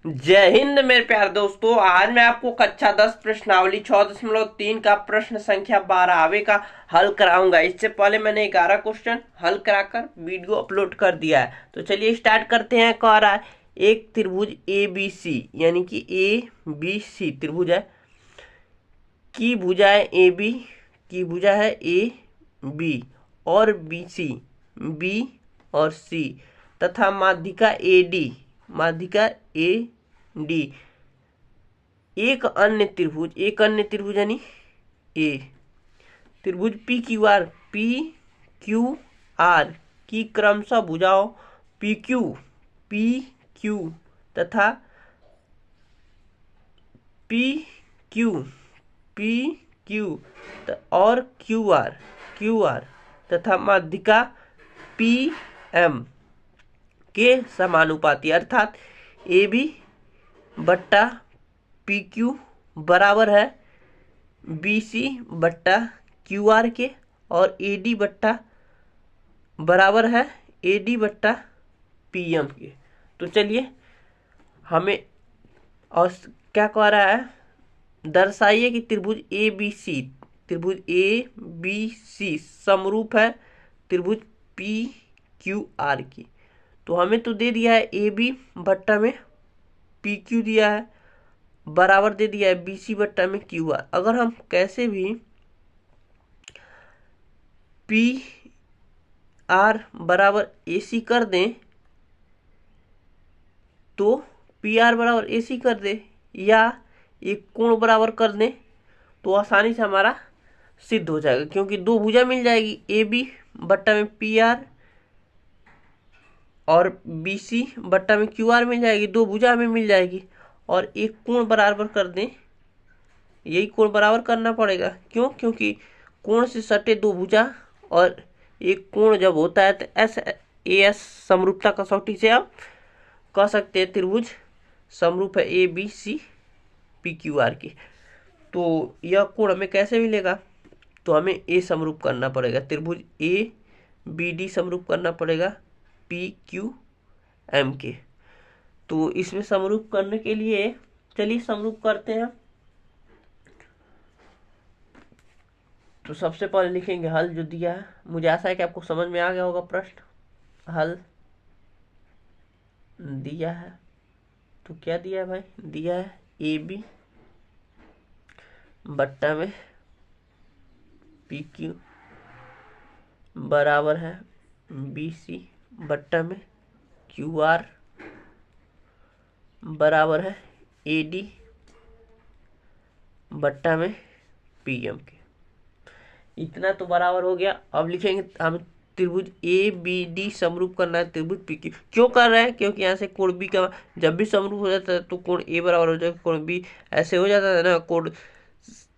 जय हिंद मेरे प्यारे दोस्तों। आज मैं आपको कक्षा 10 प्रश्नावली 6.3 का प्रश्न संख्या 12 का हल कराऊंगा। इससे पहले मैंने 11 क्वेश्चन हल कराकर वीडियो अपलोड कर दिया है। तो चलिए स्टार्ट करते हैं। कह रहा है एक त्रिभुज ए बी सी, यानी कि ए बी सी त्रिभुज है की भुजाएं ए बी की भुजा है ए बी और बी सी, बी और सी तथा माध्यिका ए डी, माध्यिका ए डी। एक अन्य त्रिभुज यानी ए त्रिभुज पी क्यू आर की क्रमशः भुजाओं पी क्यू तथा पी क्यू पी क्यू और क्यू आर तथा माध्यिका पी एम के समानुपाती, अर्थात ए बी बट्टा पी क्यू बराबर है बी सी बट्टा क्यू आर के और ए डी बट्टा बराबर है ए डी बट्टा पी एम के। तो चलिए हमें और क्या कह रहा है, दर्शाइए कि त्रिभुज ए बी सी समरूप है त्रिभुज पी क्यू आर की। तो हमें तो दे दिया है ए बी बट्टा में पी क्यू दिया है, बराबर दे दिया है बी सी बट्टा में क्यू आर। अगर हम कैसे भी पी आर बराबर ए सी कर दें तो पी आर बराबर ए सी कर दे या एक कोण बराबर कर दें तो आसानी से हमारा सिद्ध हो जाएगा, क्योंकि दो भुजा मिल जाएगी ए बी बट्टा में पी आर और बी सी बट्टा में क्यू आर मिल जाएगी, दो भुजा हमें मिल जाएगी। और एक कोण बराबर कर दें, यही कोण बराबर करना पड़ेगा। क्यों? क्योंकि कोण से सटे दो भुजा और एक कोण जब होता है तो एस ए एस समरूपता कसौटी से आप कह सकते हैं त्रिभुज समरूप है A B C P Q R की। तो यह कोण हमें कैसे मिलेगा, तो हमें ए समरूप करना पड़ेगा, त्रिभुज ए बी डी समरूप करना पड़ेगा पी क्यू एम के। तो इसमें समरूप करने के लिए चलिए समरूप करते हैं। तो सबसे पहले लिखेंगे हल जो दिया है। मुझे आशा है कि आपको समझ में आ गया होगा प्रश्न। हल दिया है तो क्या दिया है भाई, दिया है ए बी बट्टा में पी क्यू बराबर है बी सी बट्टा में क्यू आर बराबर है ए डी बट्टा में पी एम के। इतना तो बराबर हो गया। अब लिखेंगे हम त्रिभुज ए बी डी समरूप करना है त्रिभुज पी क्यू। क्यों कर रहे हैं? क्योंकि यहाँ से कोण बी का जब भी समरूप हो जाता है तो कोण ए बराबर हो जाएगा, कोण बी ऐसे हो जाता है ना, कोण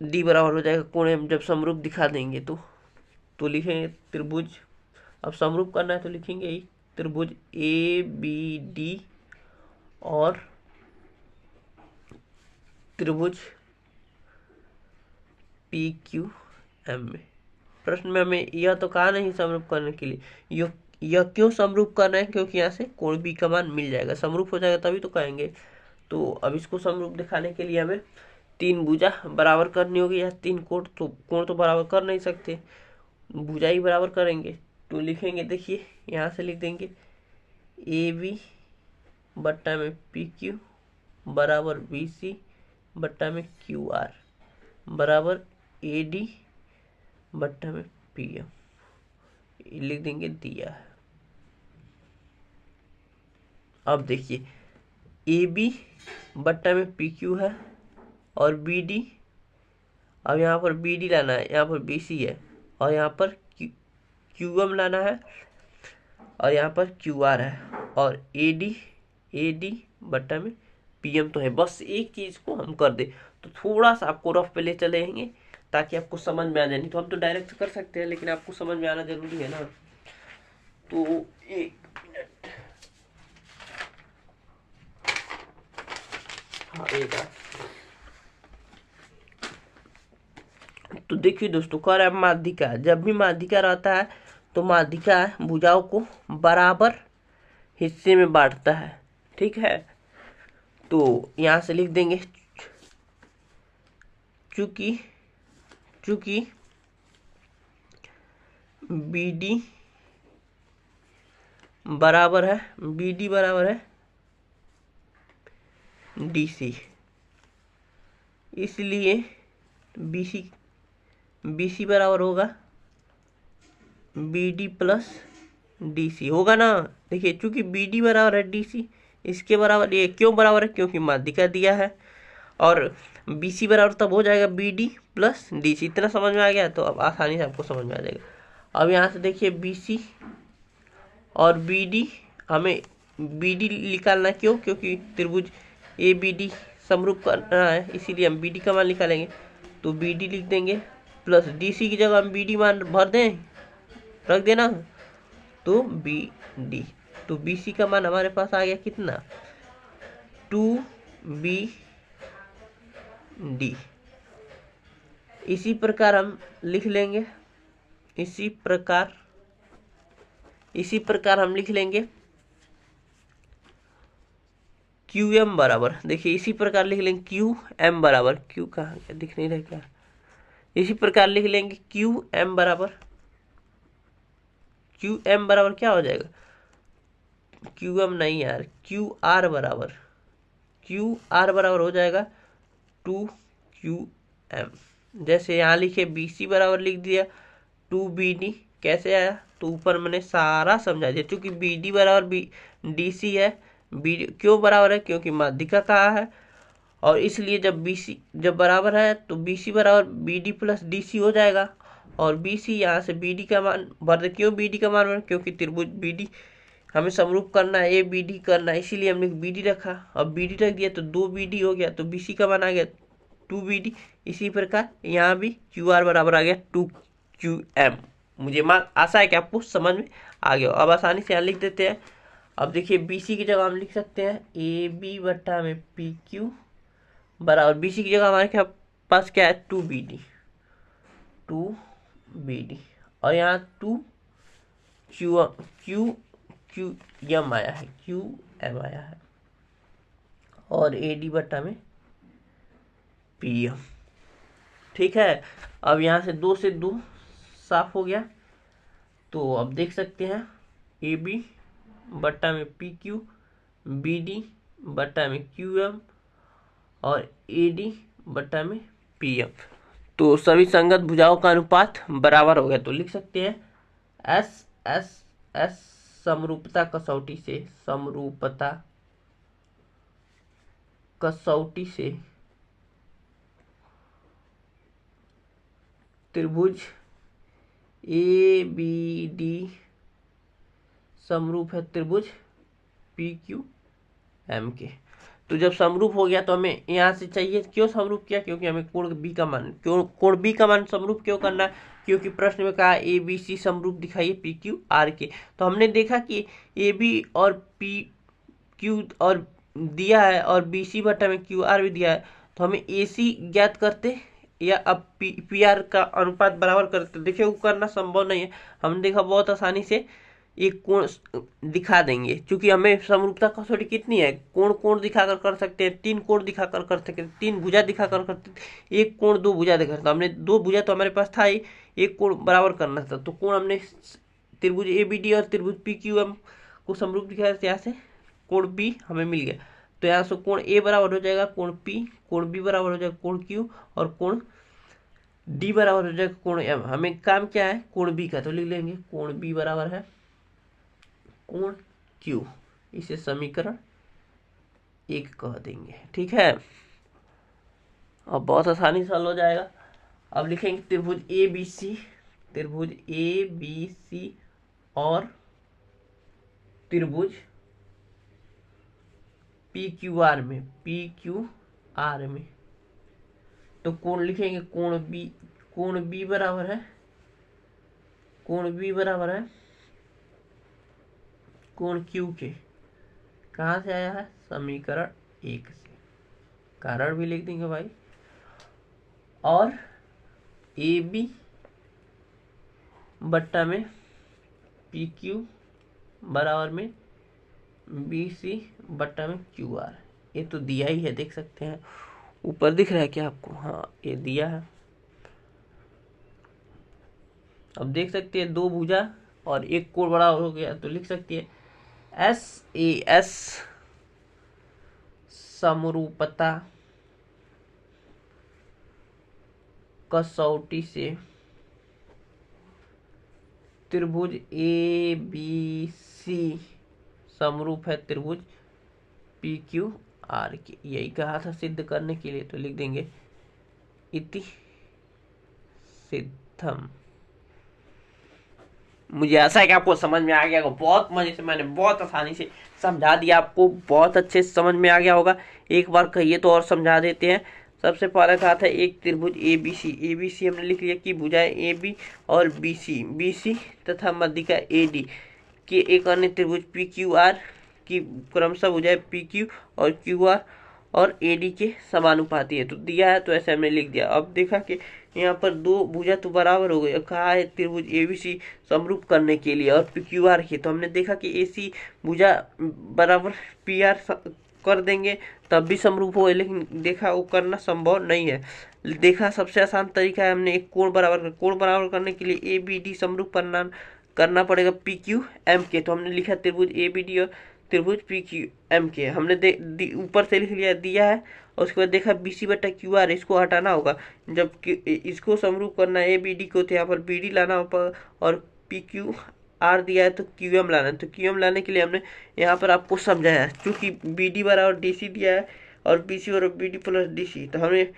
डी बराबर हो जाएगा कोण एम जब समरूप दिखा देंगे तो लिखेंगे त्रिभुज। अब समरूप करना है तो लिखेंगे ही त्रिभुज ए बी डी और त्रिभुज पी क्यू एम में। प्रश्न में हमें यह तो कहा नहीं समरूप करने के लिए, यह क्यों समरूप करना है, क्योंकि यहाँ से कोण बी का मान मिल जाएगा, समरूप हो जाएगा तभी तो कहेंगे। तो अब इसको समरूप दिखाने के लिए हमें तीन भुजा बराबर करनी होगी या तीन कोण तो बराबर कर नहीं सकते, भुजा ही बराबर करेंगे। तो लिखेंगे, देखिए यहाँ से लिख देंगे ए बी बट्टा में पी क्यू बराबर बी सी बट्टा में क्यू आर बराबर ए डी बट्टा में पी एम, लिख देंगे, दिया है। अब देखिए ए बी बट्टा में पी क्यू है और बी डी, अब यहाँ पर बी डी लाना है, यहाँ पर बी सी है और यहाँ पर क्यू एम लाना है और यहाँ पर क्यू आर है और ए डी बट्टा में पी एम तो है। बस एक चीज़ को हम कर दे तो थोड़ा सा आपको रफ पे ले चलेंगे ताकि आपको समझ में आ जाए। नहीं तो हम तो डायरेक्ट कर सकते हैं लेकिन आपको समझ में आना जरूरी है ना। तो एक मिनट, हाँ एक तो देखिए दोस्तों, कह रहा है माध्यिका, जब भी माध्यिका रहता है तो माध्यिका भुजाओं को बराबर हिस्से में बांटता है, ठीक है। तो यहाँ से लिख देंगे चूंकि BD बराबर है DC, इसलिए BC बराबर होगा BD प्लस DC होगा ना। देखिए चूंकि BD बराबर है DC, इसके बराबर ये क्यों बराबर है, क्योंकि माध्यिका दिया है, और BC बराबर तब हो जाएगा BD प्लस DC। इतना समझ में आ गया, तो अब आसानी से आपको समझ में आ जाएगा। अब यहाँ से देखिए BC और BD, हमें BD निकालना है, क्यों, क्योंकि त्रिभुज ABD समरूप करना है, इसीलिए हम BD का मान निकालेंगे। तो BD लिख देंगे प्लस DC की जगह हम BD मान भर दें, रख देना, तो BD। तो BC का मान हमारे पास आ गया कितना, 2BD। इसी प्रकार हम लिख लेंगे, इसी प्रकार हम लिख लेंगे QM बराबर, देखिए इसी प्रकार लिख लेंगे QM बराबर, Q कहाँ क्या दिख नहीं रहा क्या, इसी प्रकार लिख लेंगे QM बराबर क्या हो जाएगा, QM नहीं यार, QR बराबर हो जाएगा 2QM। जैसे यहाँ लिखे BC बराबर लिख दिया 2BD, कैसे आया, तो ऊपर मैंने सारा समझा दिया। चूंकि BD बराबर DC है, BD क्यों बराबर है, क्योंकि माध्यिका कहा है, और इसलिए जब बराबर है तो BC बराबर BD प्लस DC हो जाएगा, और BC यहाँ से BD का मान भर दे। क्यों BD का मान भर, क्योंकि त्रिभुज BD हमें समरूप करना है, ABD करना है, इसीलिए हमने BD रखा। अब BD रख दिया तो 2BD हो गया, तो BC का मान आ गया 2BD। इसी प्रकार यहाँ भी QR बराबर आ गया 2QM। मुझे मान आशा है कि आपको समझ में आ गया। अब आसानी से यहाँ लिख देते हैं। अब देखिए BC की जगह हम लिख सकते हैं AB बट्टा में PQ बराबर, BC की जगह हमारे पास क्या है 2BD, और यहाँ 2QM आया है, QM आया है, और AD बट्टा में PM। ठीक है, अब यहाँ से 2 से 2 साफ हो गया। तो अब देख सकते हैं AB बट्टा में PQ, BD बट्टा में QM, और AD बट्टा में PM। तो सभी संगत भुजाओं का अनुपात बराबर हो गया। तो लिख सकते हैं S समरूपता कसौटी से त्रिभुज ABD समरूप है त्रिभुज PQM के। तो जब समरूप हो गया तो हमें यहाँ से चाहिए, क्यों समरूप किया, क्योंकि हमें कोण B का मान समरूप क्यों करना है, क्योंकि प्रश्न में कहा ABC समरूप दिखाइए PQR के। तो हमने देखा कि AB और PQ और दिया है, और BC बटा में QR भी दिया है, तो हमें AC ज्ञात करते या अब PR का अनुपात बराबर करते। देखिए वो करना संभव नहीं है, हमने देखा बहुत आसानी से एक कोण दिखा देंगे। क्योंकि हमें समरूपता कसौटी कितनी है, कोण दिखाकर कर सकते हैं, 3 कोण दिखाकर कर सकते हैं, 3 भुजा दिखाकर करते, 1 कोण 2 भुजा दिखा। तो हमने 2 भुजा तो हमारे पास था ही, 1 कोण बराबर करना था। तो कोण हमने त्रिभुज ABD और त्रिभुज PQM को समरूप दिखाया, यहाँ से कोण B हमें मिल गया। तो यहाँ से कोण A बराबर हो जाएगा कोण P, कोण B बराबर हो जाएगा कोण Q, और कोण D बराबर हो जाएगा कोण M। हमें काम क्या है, कोण B का, तो लिख लेंगे कोण B बराबर है कोण Q। इसे समीकरण 1 कह देंगे। ठीक है, अब बहुत आसानी से हल हो जाएगा। अब लिखेंगे त्रिभुज ABC और त्रिभुज PQR में तो कोण लिखेंगे कोण B बराबर है कोण Q के। कहाँ से आया है, समीकरण 1 से, कारण भी लिख देंगे भाई। और AB बट्टा में PQ बराबर में BC बट्टा में QR। ये तो दिया ही है, देख सकते हैं ऊपर दिख रहा है क्या आपको? हाँ ये दिया है। अब देख सकते हैं दो भुजा और एक कोण बराबर हो गया, तो लिख सकती है SAS समरूपता कसौटी से त्रिभुज ABC समरूप है त्रिभुज PQR की। यही कहा था सिद्ध करने के लिए, तो लिख देंगे इति सिद्धम। मुझे ऐसा है कि आपको समझ में आ गया होगा, बहुत मजे से मैंने बहुत आसानी से समझा दिया, आपको बहुत अच्छे से समझ में आ गया होगा। एक बार कहिए तो और समझा देते हैं। सबसे पहले कहा था एक त्रिभुज ABC हमने लिख लिया कि भुजाएं AB और BC तथा मध्यिका AD के एक अन्य त्रिभुज PQR की क्रमशः भुजाएं PQ और QR और AD के समानुपाती है। तो दिया है तो ऐसे हमने लिख दिया। अब देखा कि यहाँ पर दो भुजा तो बराबर हो गई। अब कहा है त्रिभुज ABC समरूप करने के लिए और PQR की, तो हमने देखा कि AC भुजा बराबर PR कर देंगे तब भी समरूप हो, लेकिन देखा वो करना संभव नहीं है। देखा सबसे आसान तरीका है, हमने एक कोण बराबर करने के लिए ABD समरूप करना पड़ेगा PQM के। तो हमने लिखा त्रिभुज ABD और त्रिभुज PQM के। हमने ऊपर से लिख लिया दिया है, और उसके बाद देखा BC बटा QR, इसको हटाना होगा। जब इसको समरूप करना है ABD को, तो यहाँ पर BD लाना होगा और PQR दिया है तो QM लाना है। तो QM लाने के लिए हमने यहाँ पर आपको समझाया, चूंकि BD बराबर DC दिया है और BC बराबर BD प्लस DC, तो हमें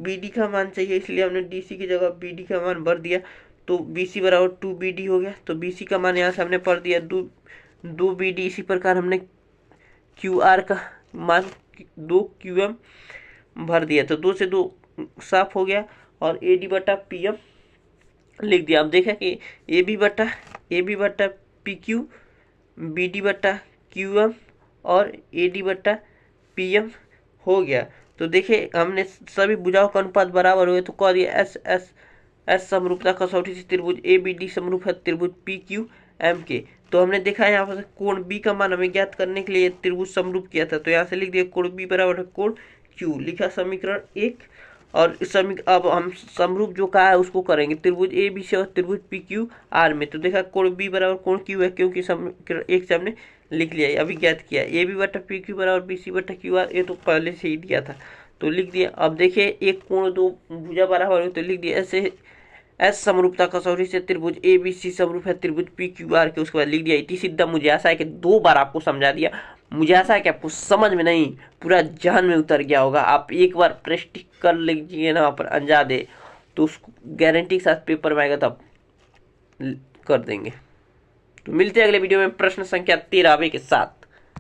BD का मान चाहिए, इसलिए हमने DC की जगह BD का मान भर दिया। तो BC बराबर 2BD हो गया। तो BC का मान यहाँ से हमने भर दिया 2BD। इसी प्रकार हमने QR का मान 2QM भर दिया, तो 2 से 2 साफ हो गया और AD बटा PM लिख दिया। अब देखा कि AB बटा PQ, BD बटा QM और AD बटा PM हो गया। तो देखिए हमने सभी भुजाओं का अनुपात बराबर हुए, तो कह दिया S समरूपता कसौटी से त्रिभुज ABD समरूप है त्रिभुज PQM के। तो हमने देखा यहाँ पर कोण B का मान हमें ज्ञात करने के लिए त्रिभुज समरूप किया था, तो यहाँ से लिख दिया कोण B बराबर है कोण Q, लिखा समीकरण 1। और अब हम समरूप जो कहा है उसको करेंगे त्रिभुज ABC और त्रिभुज PQR में। तो देखा कोण B बराबर कोण Q है, क्योंकि समीकरण 1 से हमने लिख लिया, अभी ज्ञात किया। AB बटा PQ बराबर BC बटा QR, ये तो पहले से ही दिया था, तो लिख दिया। अब देखिए एक कोण दो भुजा बराबर हो, तो लिख दिया ऐसे S समरूपता कसौटी से त्रिभुज ABC समरूप है त्रिभुज PQR के। उसके बाद लिख दिया इति सिद्धम। मुझे आशा है कि 2 बार आपको समझा दिया। मुझे आशा है कि आपको समझ में नहीं, पूरा जहन में उतर गया होगा। आप एक बार प्रैक्टिस कर लीजिए ना, पर अंजा दे तो उसको गारंटी के साथ पेपर में आएगा तब कर देंगे। तो मिलते हैं अगले वीडियो में प्रश्न संख्या 13 के साथ।